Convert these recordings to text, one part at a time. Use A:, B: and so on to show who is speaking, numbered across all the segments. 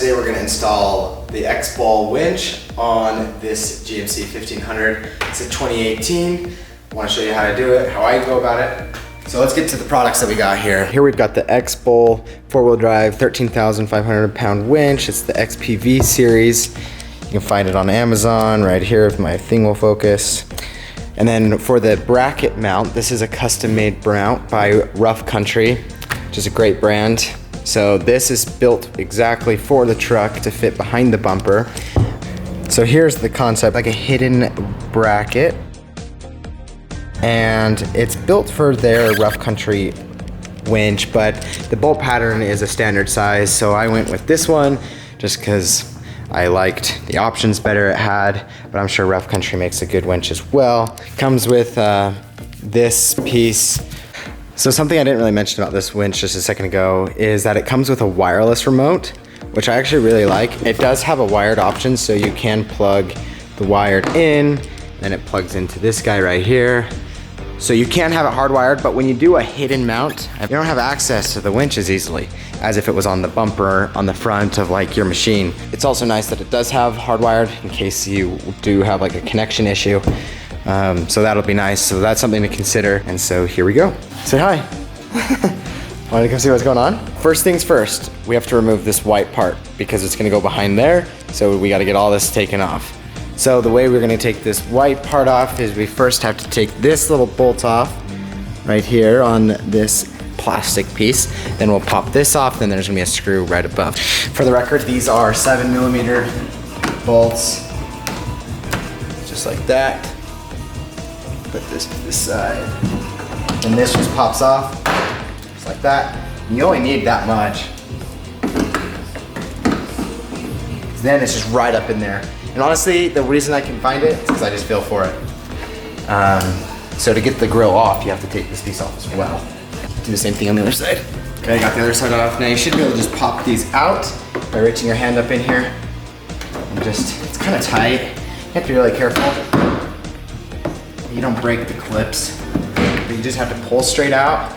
A: today we're gonna install the X-Ball winch on this GMC 1500. It's a 2018. I wanna show you how to do it, how I go about it. So let's get to the products that we got here. Here we've got the X-Ball 4-wheel drive 13,500 pound winch. It's the XPV series. You can find it on Amazon right here if my thing will focus. And then for the bracket mount, this is a custom made mount by Rough Country, which is a great brand. So this is built exactly for the truck to fit behind the bumper. So here's the concept, like a hidden bracket. And it's built for their Rough Country winch, but the bolt pattern is a standard size. So I went with this one just because I liked the options better it had, but I'm sure Rough Country makes a good winch as well. Comes with this piece. So something I didn't really mention about this winch just a second ago is that it comes with a wireless remote, which I actually really like. It does have a wired option, so you can plug the wired in, then it plugs into this guy right here. So you can have it hardwired, but when you do a hidden mount, you don't have access to the winch as easily as if it was on the bumper on the front of like your machine. It's also nice that it does have hardwired in case you do have like a connection issue. So that'll be nice. So that's something to consider. And so here we go. Say hi. Want to come see what's going on? First things first, we have to remove this white part because it's gonna go behind there. So we gotta get all this taken off. So the way we're gonna take this white part off is we first have to take this little bolt off right here on this plastic piece. Then we'll pop this off, then there's gonna be a screw right above. For the record, these are 7mm bolts, just like that. Put this to the side. And this just pops off, just like that. You only need that much. Then it's just right up in there. And honestly, the reason I can find it is because I just feel for it. So to get the grill off, you have to take this piece off as well. Do the same thing on the other side. Okay, I got the other side off. Now you should be able to just pop these out by reaching your hand up in here. And just, it's kind of tight. You have to be really careful. You don't break the clips, but you just have to pull straight out.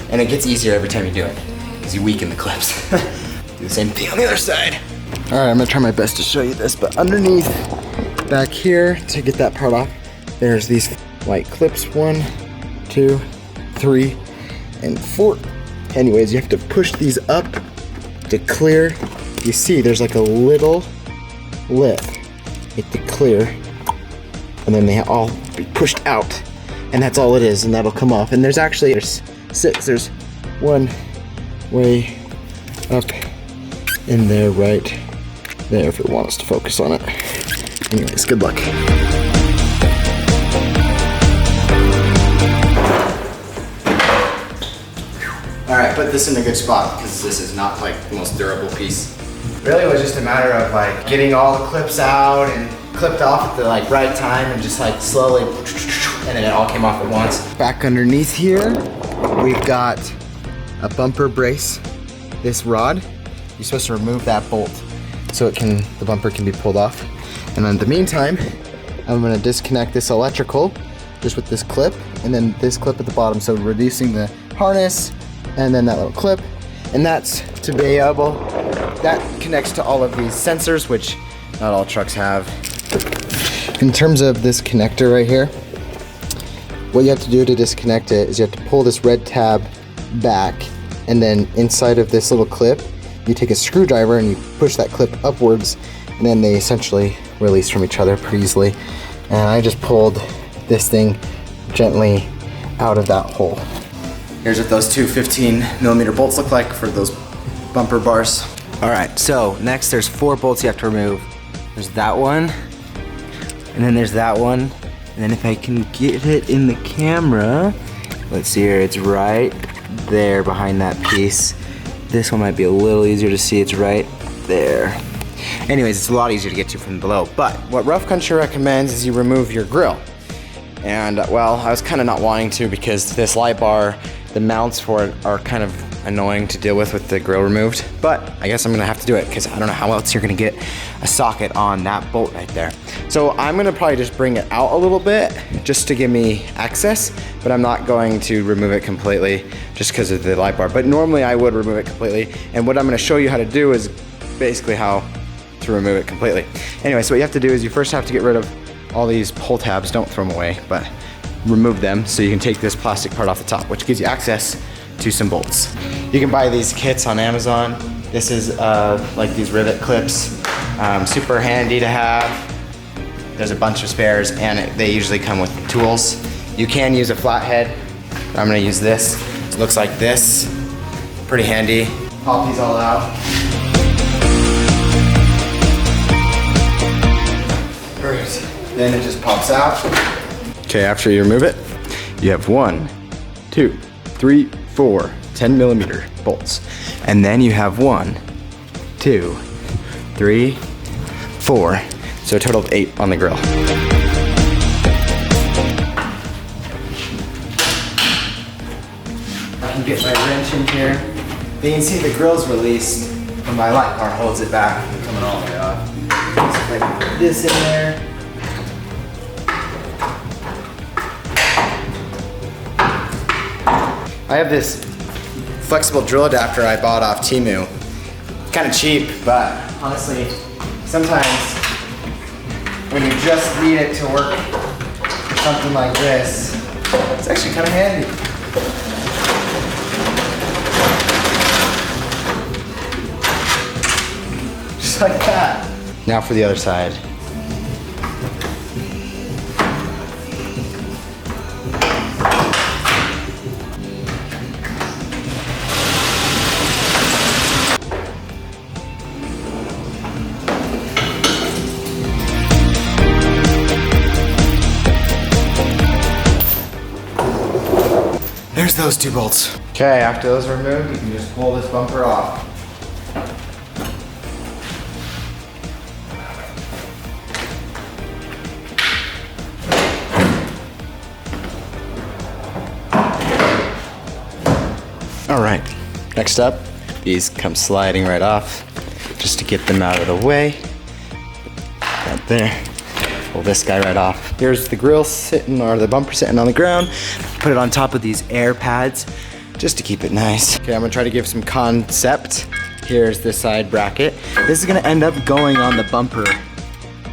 A: And it gets easier every time you do it, because you weaken the clips. Do the same thing on the other side. All right, I'm gonna try my best to show you this, but underneath back here to get that part off, there's these white clips, 1, 2, 3, and 4. Anyways, you have to push these up to clear. You see there's like a little lip. You have to clear, and then they all be pushed out, and that's all it is, and that'll come off. And there's 6, there's one way up in there right there if it wants to focus on it. Anyways, good luck. All right, put this in a good spot because this is not like the most durable piece. Really, it was just a matter of like getting all the clips out and clipped off at the like right time and just like slowly, and then it all came off at once. Back underneath here, we've got a bumper brace. This rod, you're supposed to remove that bolt so the bumper can be pulled off. And in the meantime, I'm gonna disconnect this electrical just with this clip and then this clip at the bottom. So reducing the harness and then that little clip. And that's to be able, that connects to all of these sensors, which not all trucks have. In terms of this connector right here, what you have to do to disconnect it is you have to pull this red tab back, and then inside of this little clip, you take a screwdriver and you push that clip upwards, and then they essentially release from each other pretty easily. And I just pulled this thing gently out of that hole. Here's what those two 15mm bolts look like for those bumper bars. All right, so next there's 4 bolts you have to remove. There's that one, and then there's that one. And then if I can get it in the camera, let's see here, it's right there behind that piece. This one might be a little easier to see, it's right there. Anyways, it's a lot easier to get to from below. But what Rough Country recommends is you remove your grill. And well, I was kind of not wanting to because this light bar, the mounts for it are kind of annoying to deal with the grill removed. But I guess I'm gonna have to do it because I don't know how else you're gonna get a socket on that bolt right there. So I'm gonna probably just bring it out a little bit just to give me access, but I'm not going to remove it completely just because of the light bar. But normally I would remove it completely. And what I'm gonna show you how to do is basically how to remove it completely. Anyway, so what you have to do is you first have to get rid of all these pull tabs. Don't throw them away, but remove them so you can take this plastic part off the top, which gives you access to some bolts. You can buy these kits on Amazon. This is like these rivet clips, super handy to have. There's a bunch of spares, and they usually come with tools. You can use a flathead. I'm gonna use this. It looks like this. Pretty handy. Pop these all out. Perfect. Then it just pops out. Okay, after you remove it, you have 1, 2, 3, 4, 10 millimeter bolts. And then you have 1, 2, 3, 4. So a total of 8 on the grill. I can get my wrench in here. You can see the grill's released, and my light bar holds it back from coming all the way off. So I can put this in there. I have this flexible drill adapter I bought off Temu. Kind of cheap, but honestly, sometimes when you just need it to work for something like this, it's actually kind of handy. Just like that. Now for the other side. There's those 2 bolts. Okay, after those are removed, you can just pull this bumper off. All right, next up, these come sliding right off, just to get them out of the way. Right there. Pull this guy right off. Here's the grill sitting, or the bumper sitting on the ground. Put it on top of these air pads, just to keep it nice. Okay, I'm gonna try to give some concept. Here's the side bracket. This is gonna end up going on the bumper,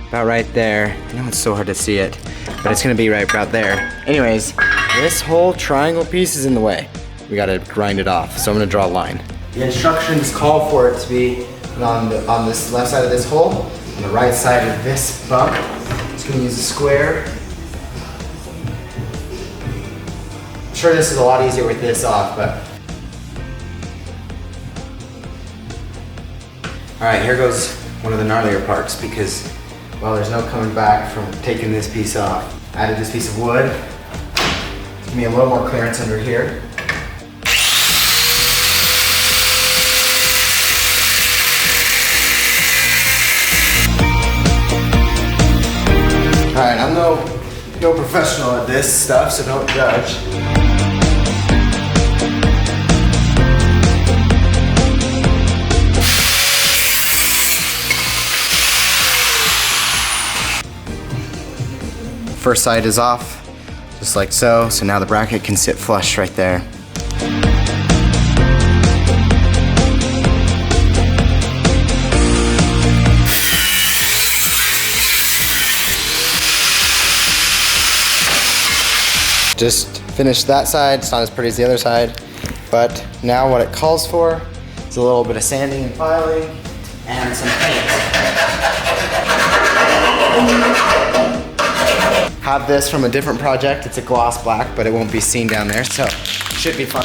A: about right there. I know it's so hard to see it, but it's gonna be right about there. Anyways, this whole triangle piece is in the way. We gotta grind it off, so I'm gonna draw a line. The instructions call for it to be on this left side of this hole, on the right side of this bump. Just gonna use a square. I'm sure this is a lot easier with this off, but. All right, here goes one of the gnarlier parts, because, well, there's no coming back from taking this piece off. Added this piece of wood. Give me a little more clearance under here. All right, I'm no professional at this stuff, so don't judge. First side is off, just like so. So now the bracket can sit flush right there. Just finished that side. It's not as pretty as the other side, but now what it calls for is a little bit of sanding and filing and some paint. Have this from a different project. It's a gloss black, but it won't be seen down there, so should be fine.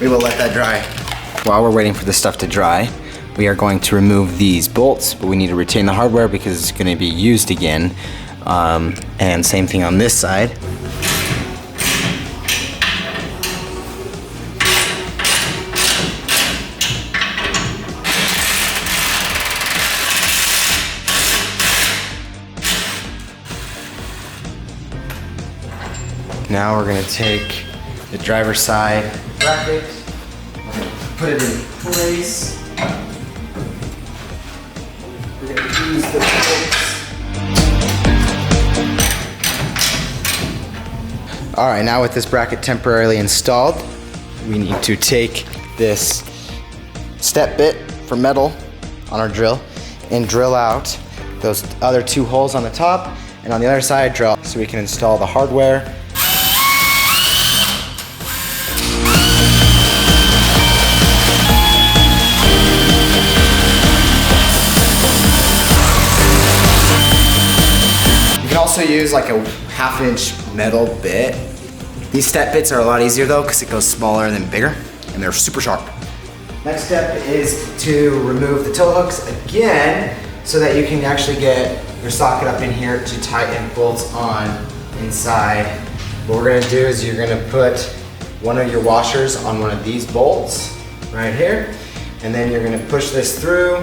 A: We will let that dry. While we're waiting for this stuff to dry, we are going to remove these bolts, but we need to retain the hardware because it's going to be used again. And same thing on this side. Now we're going to take the driver's side bracket, put it in place. We're going to use the bolts. All right, now with this bracket temporarily installed, we need to take this step bit for metal on our drill and drill out those other 2 holes on the top, and on the other side drill so we can install the hardware. You can also use like a 1/2 inch metal bit. These step bits are a lot easier though because it goes smaller than bigger and they're super sharp. Next step is to remove the tow hooks again so that you can actually get your socket up in here to tighten bolts on inside. What we're gonna do is you're gonna put one of your washers on one of these bolts right here, and then you're gonna push this through,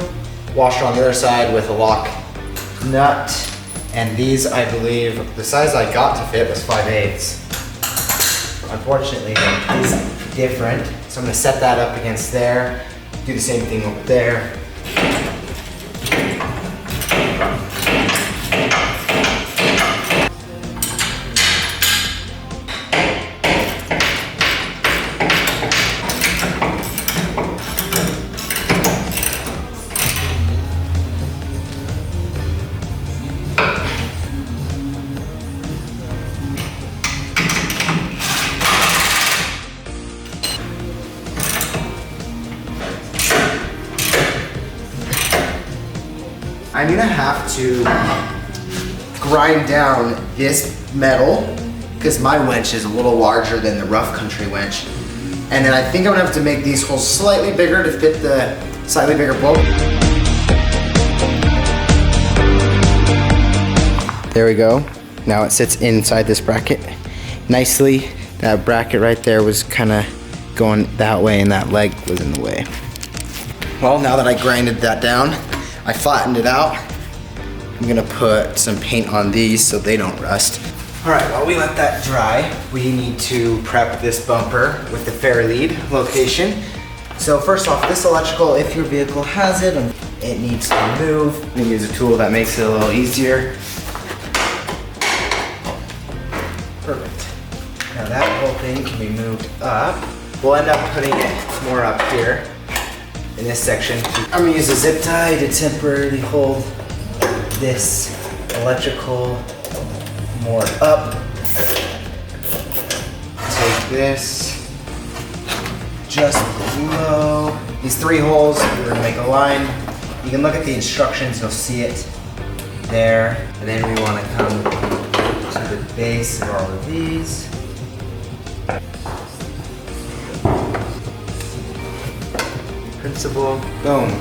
A: washer on the other side with a lock nut. And these, I believe, the size I got to fit was 5/8. Unfortunately, it is different. So I'm gonna set that up against there, do the same thing over there. I'm gonna have to grind down this metal because my winch is a little larger than the rough country winch. And then I think I'm gonna have to make these holes slightly bigger to fit the slightly bigger bolt. There we go. Now it sits inside this bracket nicely. That bracket right there was kinda going that way and that leg was in the way. Well, now that I grinded that down, I flattened it out. I'm gonna put some paint on these so they don't rust. All right, while we let that dry, we need to prep this bumper with the fair lead location. So first off, this electrical, if your vehicle has it, it needs to move. I'm gonna use a tool that makes it a little easier. Perfect. Now that whole thing can be moved up. We'll end up putting it more up here in this section. I'm gonna use a zip tie to temporarily hold this electrical more up. Take this just below these 3 holes. We're gonna make a line. You can look at the instructions, you'll see it there. And then we wanna come to the base of all of these. Principle, boom.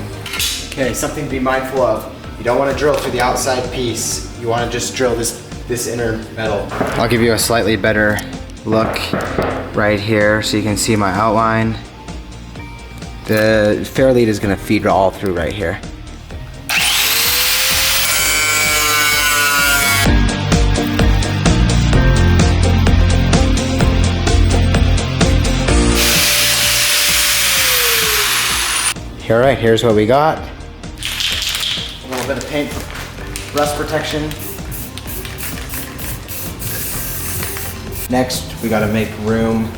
A: Okay, something to be mindful of. You don't want to drill through the outside piece. You want to just drill this inner metal. I'll give you a slightly better look right here so you can see my outline. The fair lead is going to feed all through right here. All right, here's what we got. A little bit of paint, rust protection. Next, we gotta make room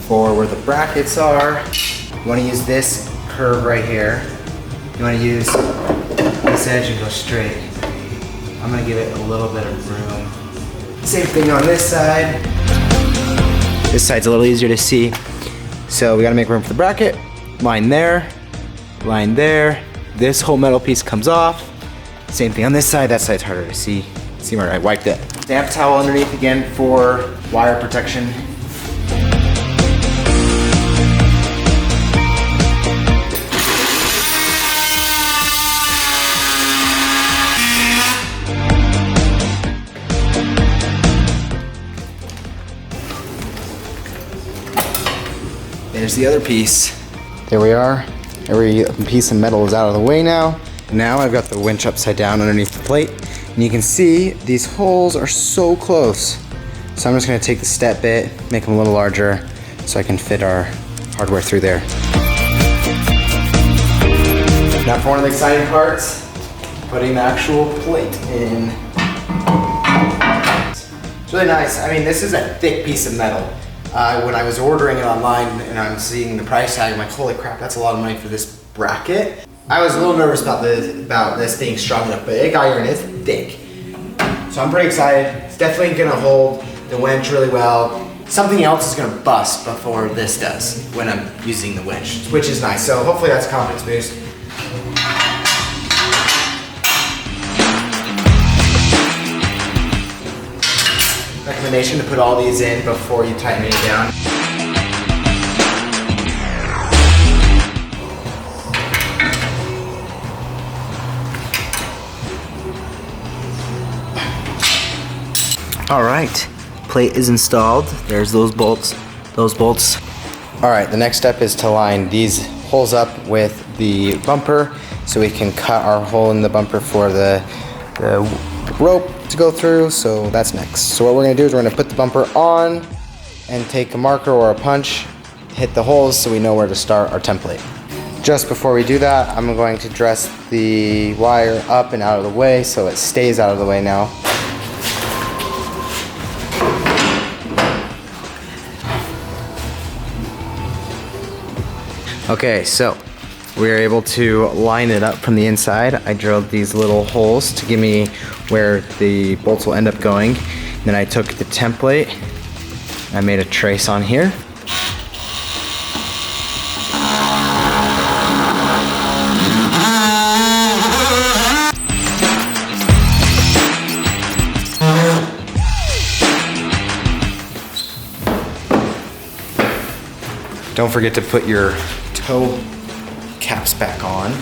A: for where the brackets are. You wanna use this curve right here. You wanna use this edge and go straight. I'm gonna give it a little bit of room. Same thing on this side. This side's a little easier to see. So we gotta make room for the bracket. Line there. Line there. This whole metal piece comes off. Same thing on this side. That side's harder to see. See where I wiped it. Damp towel underneath again for wire protection. There's the other piece. There we are. Every piece of metal is out of the way now. Now I've got the winch upside down underneath the plate. And you can see these holes are so close. So I'm just gonna take the step bit, make them a little larger so I can fit our hardware through there. Now for one of the exciting parts, putting the actual plate in. It's really nice. I mean, this is a thick piece of metal. When I was ordering it online and I'm seeing the price tag, I'm like, holy crap, that's a lot of money for this bracket. I was a little nervous about this being strong enough, but it got here and it's thick. So I'm pretty excited. It's definitely gonna hold the winch really well. Something else is gonna bust before this does when I'm using the winch, which is nice. So hopefully that's a confidence boost. Recommendation to put all these in before you tighten it down.
B: All right, plate is installed. There's those bolts,
A: All right, the next step is to line these holes up with the bumper so we can cut our hole in the bumper for the rope to go through, so that's next. So what we're gonna do is we're gonna put the bumper on and take a marker or a punch, hit the holes so we know where to start our template. Just before we do that, I'm going to dress the wire up and out of the way so it stays out of the way now. Okay, so we are able to line it up from the inside. I drilled these little holes to give me where the bolts will end up going. Then I took the template, I made a trace on here. Don't forget to put your toe caps back on.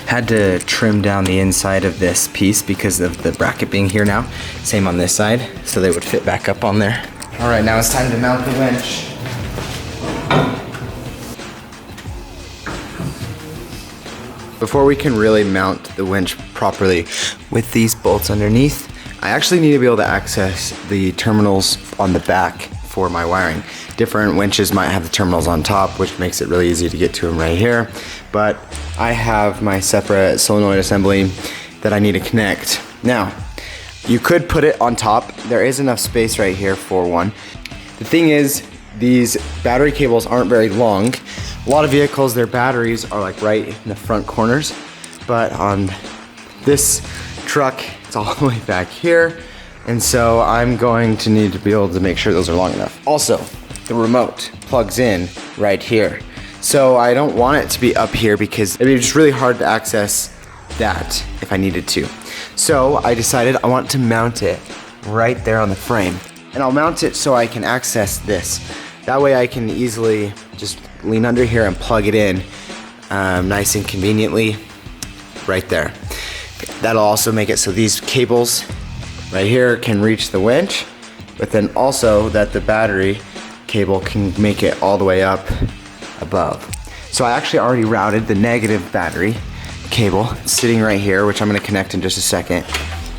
A: Had to trim down the inside of this piece because of the bracket being here now. Same on this side, so they would fit back up on there. All right, now it's time to mount the winch. Before we can really mount the winch properly with these bolts underneath, I actually need to be able to access the terminals on the back for my wiring. Different winches might have the terminals on top, which makes it really easy to get to them right here. But I have my separate solenoid assembly that I need to connect. Now, you could put it on top. There is enough space right here for one. The thing is, these battery cables aren't very long. A lot of vehicles, their batteries are like right in the front corners, but on this truck, it's all the way back here. And so I'm going to need to be able to make sure those are long enough. Also, the remote plugs in right here. So I don't want it to be up here because it'd be just really hard to access that if I needed to. So I decided I want to mount it right there on the frame. And I'll mount it so I can access this. That way I can easily just lean under here and plug it in nice and conveniently right there. That'll also make it so these cables right here can reach the winch, but then also that the battery cable can make it all the way up above. So I actually already routed the negative battery cable sitting right here, which I'm gonna connect in just a second.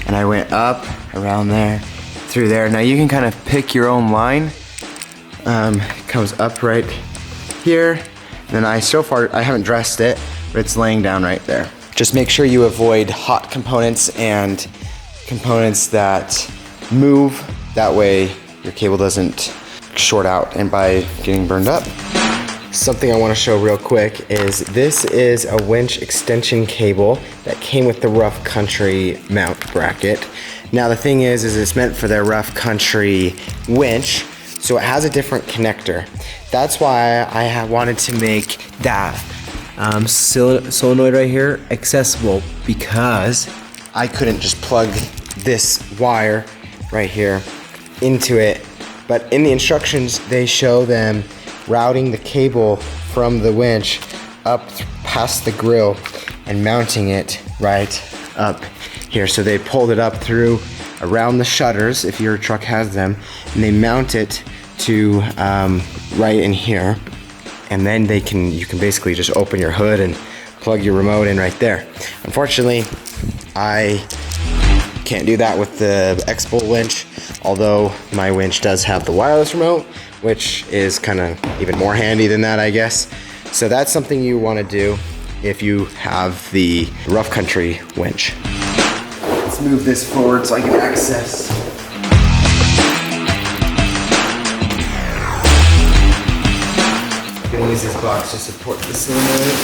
A: And I went up, around there, through there. Now you can kind of pick your own line. It comes up right here. Then so far, I haven't dressed it, but it's laying down right there. Just make sure you avoid hot components and components that move. That way your cable doesn't short out and by getting burned up. Something I want to show real quick is this is a winch extension cable that came with the rough country mount bracket. Now the thing is it's meant for their rough country winch, so it has a different connector. That's why I wanted to make that solenoid right here accessible, because I couldn't just plug this wire right here into it. But in the instructions, they show them routing the cable from the winch up past the grill and mounting it right up here. So they pulled it up through around the shutters, if your truck has them, and they mount it to right in here. And then you can basically just open your hood and plug your remote in right there. Unfortunately, I can't do that with the X-Bolt winch, although my winch does have the wireless remote, which is kind of even more handy than that, I guess. So that's something you want to do if you have the rough country winch. Let's move this forward so I can access. gonna use this box to support the solenoid.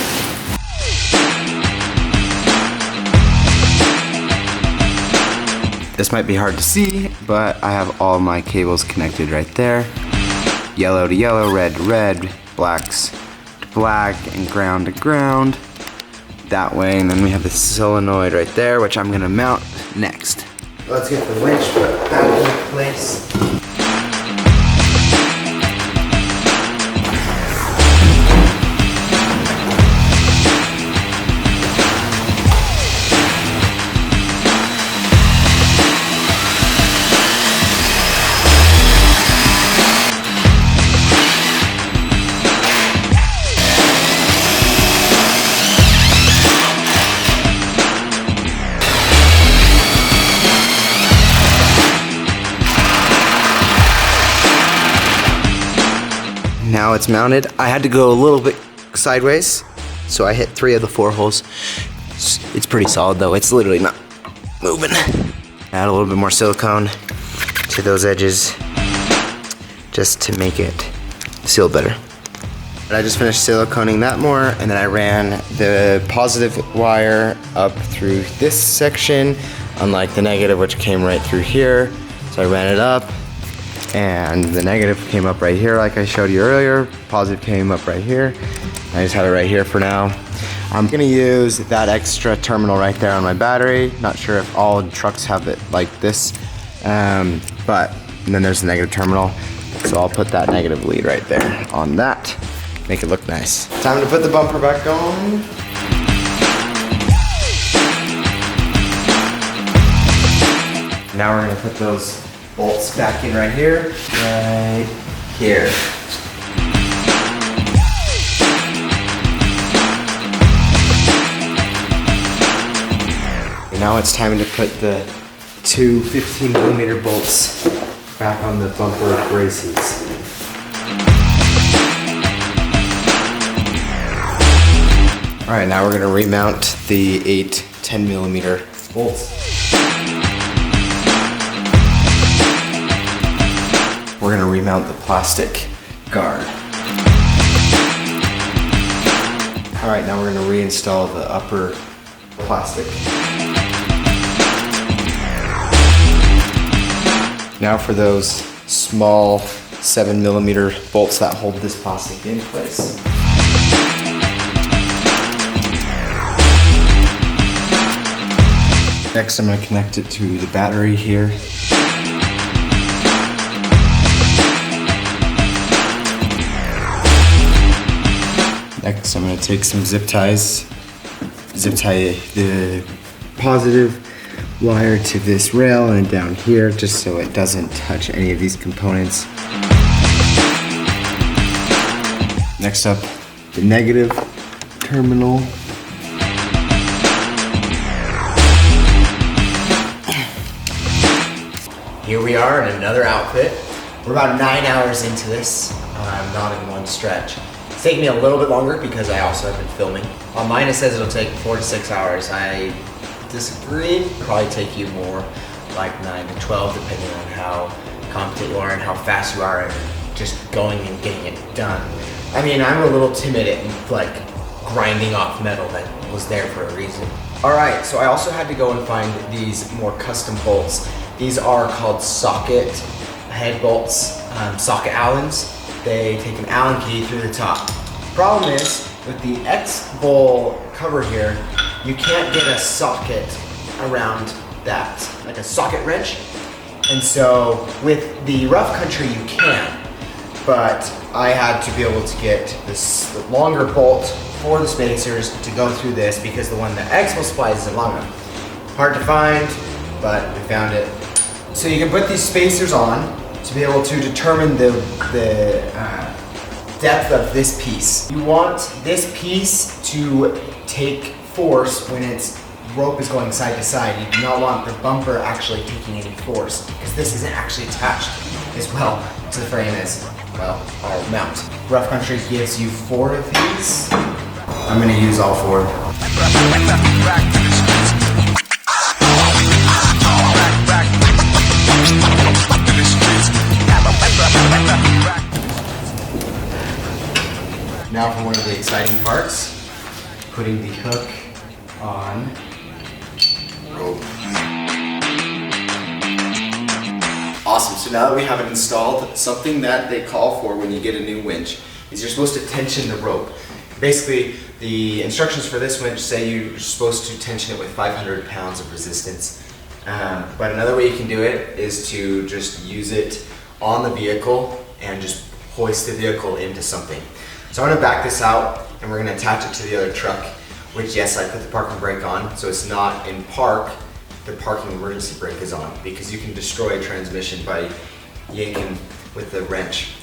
A: This might be hard to see, but I have all my cables connected right there. Yellow to yellow, red to red, blacks to black, and ground to ground. That way, and then we have the solenoid right there, which I'm gonna mount next. Let's get the winch put back in place. Now it's mounted. I had to go a little bit sideways, so I hit 3 of the 4 holes. It's pretty solid though, it's literally not moving. Add a little bit more silicone to those edges just to make it seal better. But I just finished siliconing that more, and then I ran the positive wire up through this section, unlike the negative, which came right through here. So I ran it up, and the negative came up right here like I showed you earlier. Positive came up right here. I just have it right here for now. I'm gonna use that extra terminal right there on my battery. Not sure if all trucks have it like this, but and then there's the negative terminal. So I'll put that negative lead right there on that. Make it look nice. Time to put the bumper back on. Now we're gonna put those bolts back in right here. Right here. And now it's time to put the 2 15mm bolts back on the bumper braces. Alright, now we're going to remount the 8 10mm bolts. We're going to remount the plastic guard. Alright, now we're going to reinstall the upper plastic. Now for those small 7mm bolts that hold this plastic in place. Next, I'm going to connect it to the battery here. Next, I'm going to take some zip ties, zip tie the positive wire to this rail and down here, just so it doesn't touch any of these components. Next up, the negative terminal. Here we are in another outfit. We're about 9 hours into this, not in one stretch. It's taking me a little bit longer because I also have been filming. On mine it says it'll take 4 to 6 hours. I disagree. It'll probably take you more, like 9 to 12, depending on how competent you are and how fast you are and just going and getting it done. I mean, I'm a little timid at like grinding off metal that was there for a reason. All right, so I also had to go and find these more custom bolts. These are called socket head bolts, socket Allens. They take an Allen key through the top. Problem is, with the X-bowl cover here, you can't get a socket around that, like a socket wrench. And so with the rough country you can, but I had to be able to get this longer bolt for the spacers to go through this because the one that X will supply isn't long enough. Hard to find, but we found it. So you can put these spacers on to be able to determine the depth of this piece. You want this piece to take force when its rope is going side to side. You do not want the bumper actually taking any force because this isn't actually attached as well to the frame as, well, our mount. Rough Country gives you 4 of these. I'm gonna use all 4. Now for one of the exciting parts, putting the hook on rope. Awesome, so now that we have it installed, something that they call for when you get a new winch is you're supposed to tension the rope. Basically, the instructions for this winch say you're supposed to tension it with 500 pounds of resistance. But another way you can do it is to just use it on the vehicle and just hoist the vehicle into something. So I'm gonna back this out and we're gonna attach it to the other truck, which yes, I put the parking brake on, so it's not in park, the parking emergency brake is on, because you can destroy a transmission by yanking with the wrench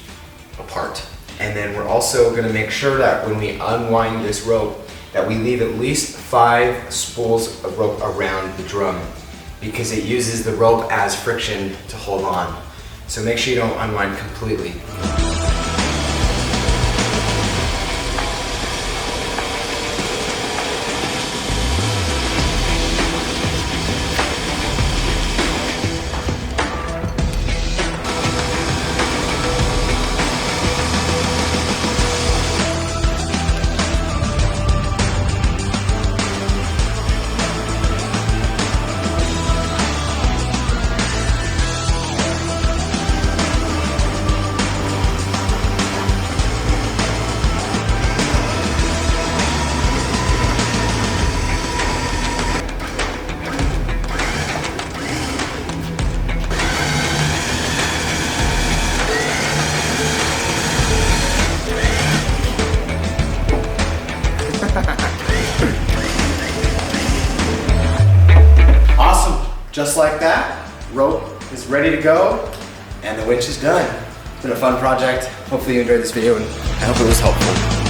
A: apart. And then we're also gonna make sure that when we unwind this rope, that we leave at least 5 spools of rope around the drum, because it uses the rope as friction to hold on. So make sure you don't unwind completely. Awesome, just like that, rope is ready to go and the winch is done. It's been a fun project. Hopefully you enjoyed this video and I hope it was helpful.